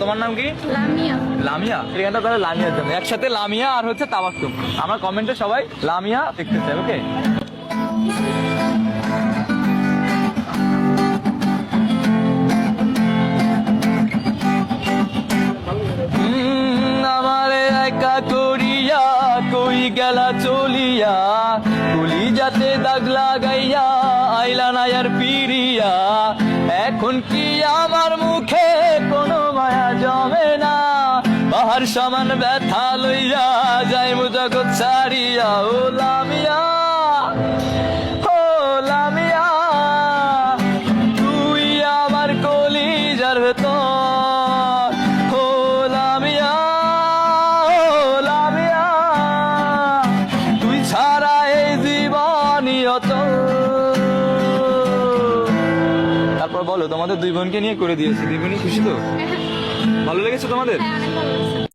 তোমার নাম কি? লামিয়া। লামিয়া। এই গানটা তাহলে লামিয়ার জন্য। একসাথে লামিয়া আর হচ্ছে তাবাসসুম। আমরা কমেন্টে সবাই লামিয়া দেখতে চাই, ওকে? আমারে একা করিয়া কই গেলা চলিয়া, কলি যাতে দাগ লাগাইয়া আইলা না আর পিরিয়া। এখন কি আমার মুখে কোনো মায়া জমে না, বাহার সমান ব্যথা লইয়া যাই জগৎ ছাড়িয়া। ও লামিয়া, ও লামিয়া, তুই আমার কলিজার ভেতর। ও লামিয়া, ও লামিয়া, তুই ছাড়া এই জীবনই অত। তারপর বলো, তোমাদের দুই বোনকে নিয়ে করে দিয়েছি, দুই বোনই খুশি তো? ভালো লেগেছে তোমাদের? হ্যাঁ, অনেক ভালো লাগছে।